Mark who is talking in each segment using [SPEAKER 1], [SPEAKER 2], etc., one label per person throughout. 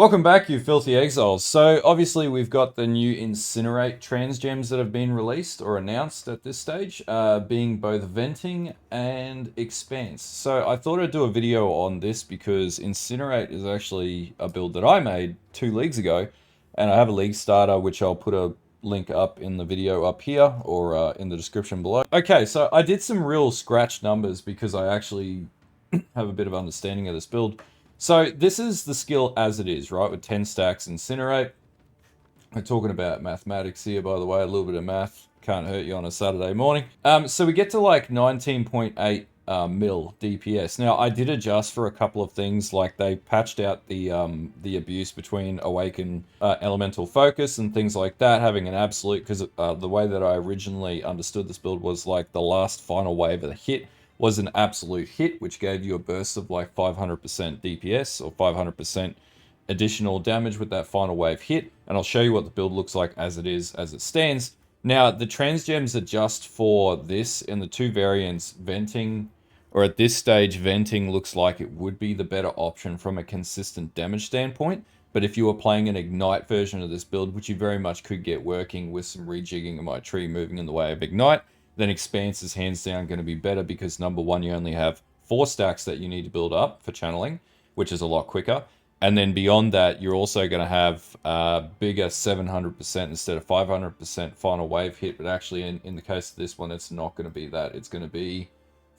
[SPEAKER 1] Welcome back, you filthy exiles. So obviously we've got the new Incinerate transgems that have been released or announced at this stage, being both Venting and Expanse. So I thought I'd do a video on this because Incinerate is actually a build that I made 2 leagues ago, and I have a league starter which I'll put a link up in the video up here or in the description below. Okay, so I did some real scratch numbers because I actually have a bit of understanding of this build. So this is the skill as it is, right? With 10 stacks Incinerate. We're talking about mathematics here, by the way. A little bit of math can't hurt you on a Saturday morning. So we get to like 19.8 mil DPS. Now I did adjust for a couple of things, like they patched out the abuse between Awaken Elemental Focus and things like that, having an absolute, because the way that I originally understood this build was like the last final wave of the hit was an absolute hit, which gave you a burst of like 500% DPS or 500% additional damage with that final wave hit. And I'll show you what the build looks like as it is, as it stands. Now, the transgems are just for this in the two variants. Venting, or at this stage, Venting looks like it would be the better option from a consistent damage standpoint. But if you were playing an Ignite version of this build, which you very much could get working with some rejigging of my tree moving in the way of Ignite, then Expanse is hands down going to be better because number one, you only have 4 stacks that you need to build up for channeling, which is a lot quicker. And then beyond that, you're also going to have bigger 700% instead of 500% final wave hit. But actually, in the case of this one, it's not going to be that. It's going to be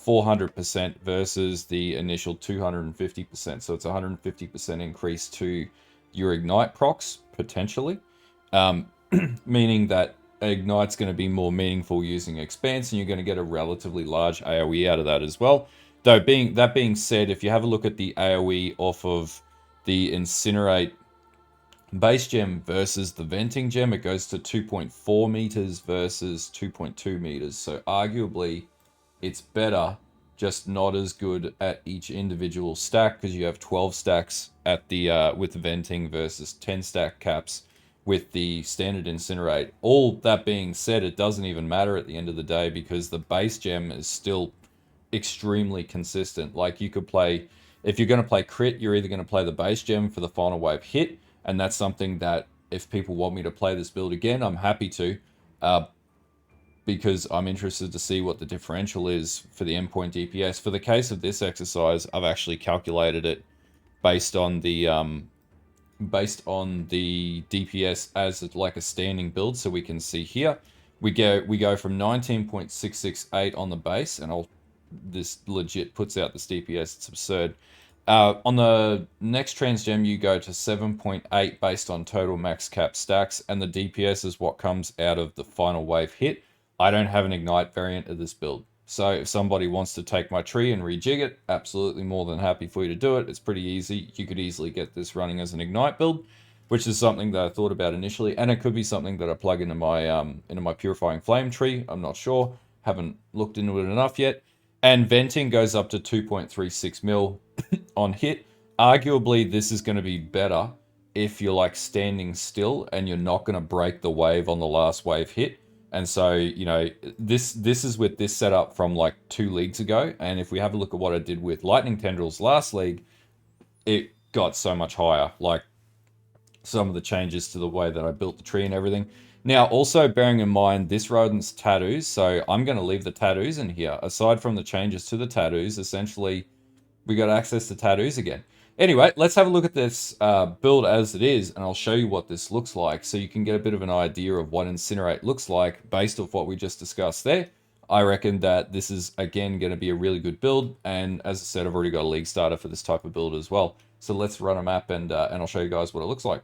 [SPEAKER 1] 400% versus the initial 250%. So it's 150% increase to your Ignite procs, potentially. Meaning that Ignite's going to be more meaningful using Expanse, and you're going to get a relatively large AoE out of that as well. Though that being said, if you have a look at the AoE off of the Incinerate base gem versus the Venting gem, it goes to 2.4 meters versus 2.2 meters. So arguably, it's better, just not as good at each individual stack because you have 12 stacks at the with Venting versus 10 stack caps with the standard Incinerate. All that being said, it doesn't even matter at the end of the day because the base gem is still extremely consistent. Like you could play, if you're going to play crit, you're either going to play the base gem for the final wave hit, and that's something that if people want me to play this build again, I'm happy to, because I'm interested to see what the differential is for the endpoint DPS. For the case of this exercise, I've actually calculated it based on the DPS as like a standing build, so we can see here we go from 19.668 on the base, and this legit puts out this DPS. It's absurd. On the next transgem, you go to 7.8 based on total max cap stacks, and the DPS is what comes out of the final wave hit. I don't have an Ignite variant of this build, so if somebody wants to take my tree and rejig it, absolutely more than happy for you to do it. It's pretty easy. You could easily get this running as an Ignite build, which is something that I thought about initially, and it could be something that I plug into my Purifying Flame tree. I'm not sure. Haven't looked into it enough yet. And Venting goes up to 2.36 mil on hit. Arguably, this is going to be better if you're like standing still and you're not going to break the wave on the last wave hit. And so, you know, this is with this setup from like 2 leagues ago. And if we have a look at what I did with Lightning Tendrils last league, it got so much higher. Like some of the changes to the way that I built the tree and everything. Now, also bearing in mind this rodent's tattoos, so I'm going to leave the tattoos in here. Aside from the changes to the tattoos, essentially, we got access to tattoos again. Anyway, let's have a look at this build as it is, and I'll show you what this looks like so you can get a bit of an idea of what Incinerate looks like based off what we just discussed there. I reckon that this is, again, going to be a really good build, and as I said, I've already got a league starter for this type of build as well. So let's run a map, and I'll show you guys what it looks like.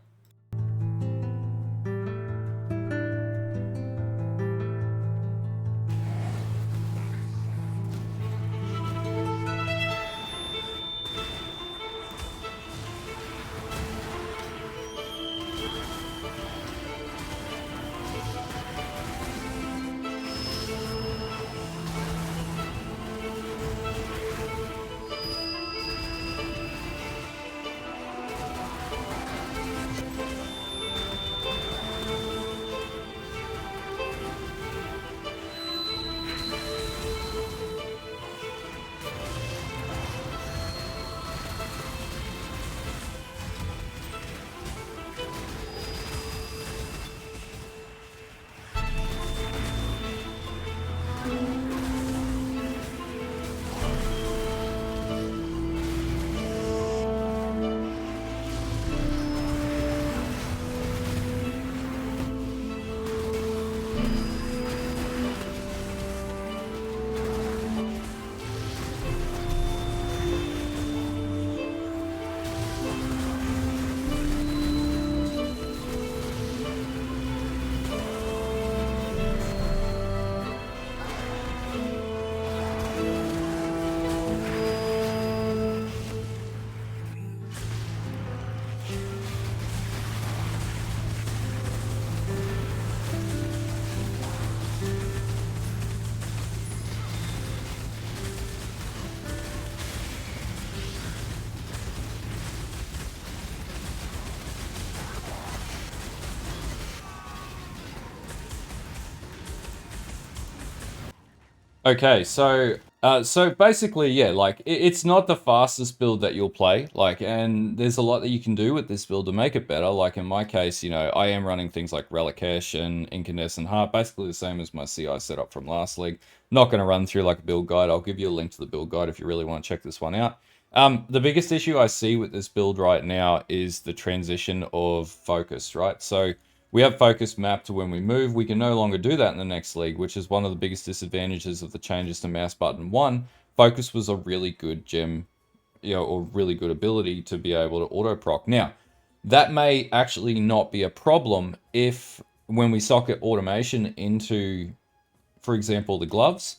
[SPEAKER 1] Okay, so basically, yeah, like it's not the fastest build that you'll play, like, and there's a lot that you can do with this build to make it better. Like in my case, you know, I am running things like Relicash and Incandescent Heart, basically the same as my CI setup from last league. Not going to run through like a build guide. I'll give you a link to the build guide if you really want to check this one out. The biggest issue I see with this build right now is the transition of focus, right? So we have focus mapped to when we move. We can no longer do that in the next league, which is one of the biggest disadvantages of the changes to mouse button 1. Focus was a really good gem, you know, or really good ability to be able to auto proc. Now, that may actually not be a problem if when we socket automation into, for example, the gloves,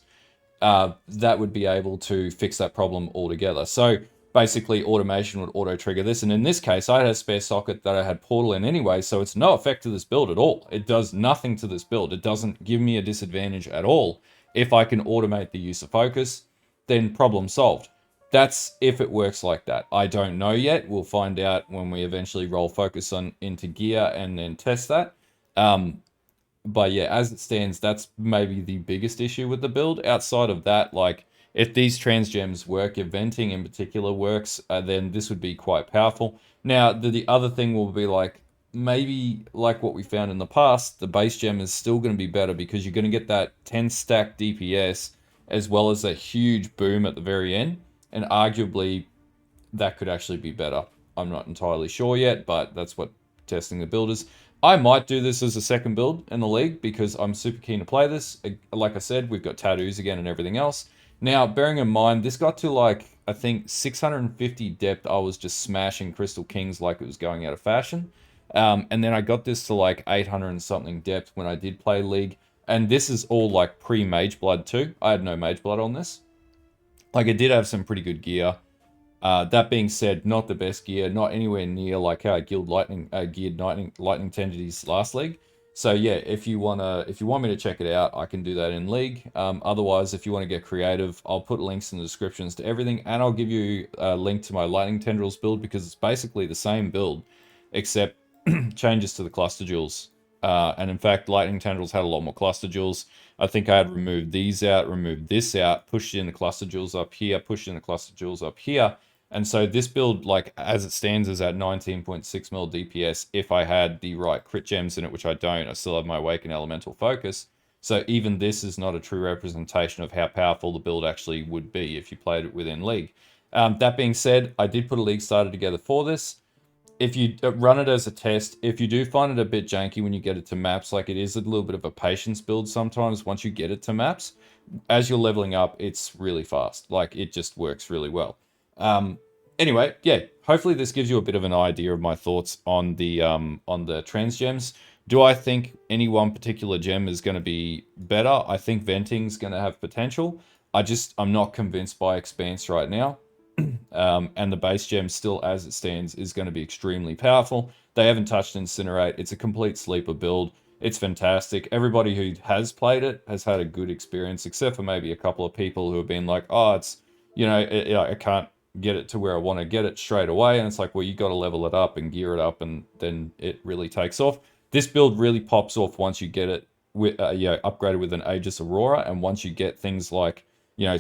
[SPEAKER 1] that would be able to fix that problem altogether. So basically automation would auto trigger this. And in this case, I had a spare socket that I had portal in anyway, so it's no effect to this build at all. It does nothing to this build. It doesn't give me a disadvantage at all. If I can automate the use of focus, then problem solved. That's if it works like that. I don't know yet. We'll find out when we eventually roll focus on into gear and then test that. But yeah, as it stands, that's maybe the biggest issue with the build. Outside of that, like, if these trans gems work, if venting in particular works, then this would be quite powerful. Now, the other thing will be like, maybe like what we found in the past, the base gem is still going to be better because you're going to get that 10 stack DPS as well as a huge boom at the very end. And arguably, that could actually be better. I'm not entirely sure yet, but that's what testing the build is. I might do this as a second build in the league because I'm super keen to play this. Like I said, we've got tattoos again and everything else. Now, bearing in mind, this got to like, I think 650 depth. I was just smashing Crystal Kings like it was going out of fashion. And then I got this to like 800 and something depth when I did play League. And this is all like pre-Mage Blood too. I had no Mage Blood on this. Like, it did have some pretty good gear. That being said, not the best gear, not anywhere near like how I geared Lightning Tendities last league. So yeah, if you want me to check it out, I can do that in league. Otherwise, if you want to get creative, I'll put links in the descriptions to everything, and I'll give you a link to my Lightning Tendrils build because it's basically the same build, except changes to the cluster jewels. And in fact, Lightning Tendrils had a lot more cluster jewels. I think I had removed these out, removed this out, pushed in the cluster jewels up here, pushed in the cluster jewels up here. And so this build, like, as it stands, is at 19.6 mil DPS. If I had the right crit gems in it, which I don't, I still have my Awaken Elemental Focus. So even this is not a true representation of how powerful the build actually would be if you played it within League. That being said, I did put a League starter together for this. If you run it as a test, if you do find it a bit janky when you get it to maps, like, it is a little bit of a patience build sometimes once you get it to maps. As you're leveling up, it's really fast. Like, it just works really well. Anyway, yeah, hopefully this gives you a bit of an idea of my thoughts on the trans gems. Do I think any one particular gem is going to be better? I think venting's going to have potential. I'm not convinced by expanse right now. And the base gem still as it stands is going to be extremely powerful. They haven't touched Incinerate. It's a complete sleeper build. It's fantastic. Everybody who has played it has had a good experience, except for maybe a couple of people who have been like, oh, it's, you know, I can't get it to where I want to get it straight away. And it's like, well, you got to level it up and gear it up, and then it really takes off. This build really pops off once you get it with, upgraded with an Aegis Aurora, and once you get things like, you know,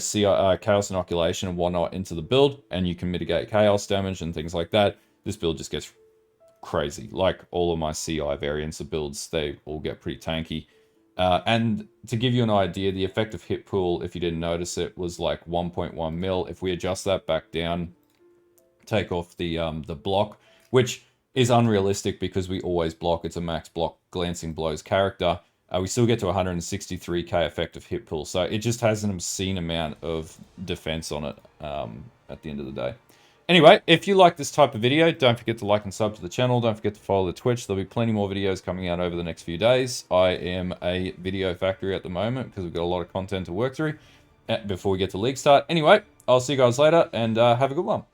[SPEAKER 1] Chaos Inoculation and whatnot into the build, and you can mitigate Chaos damage and things like that, this build just gets crazy. Like all of my CI variants of builds, they all get pretty tanky. And to give you an idea, the effective hit pool, if you didn't notice it, was like 1.1 mil. If we adjust that back down, take off the block, which is unrealistic because we always block. It's a max block glancing blows character. We still get to 163k effective hit pool. So it just has an obscene amount of defense on it at the end of the day. Anyway, if you like this type of video, don't forget to like and sub to the channel. Don't forget to follow the Twitch. There'll be plenty more videos coming out over the next few days. I am a video factory at the moment because we've got a lot of content to work through before we get to League start. Anyway, I'll see you guys later, and have a good one.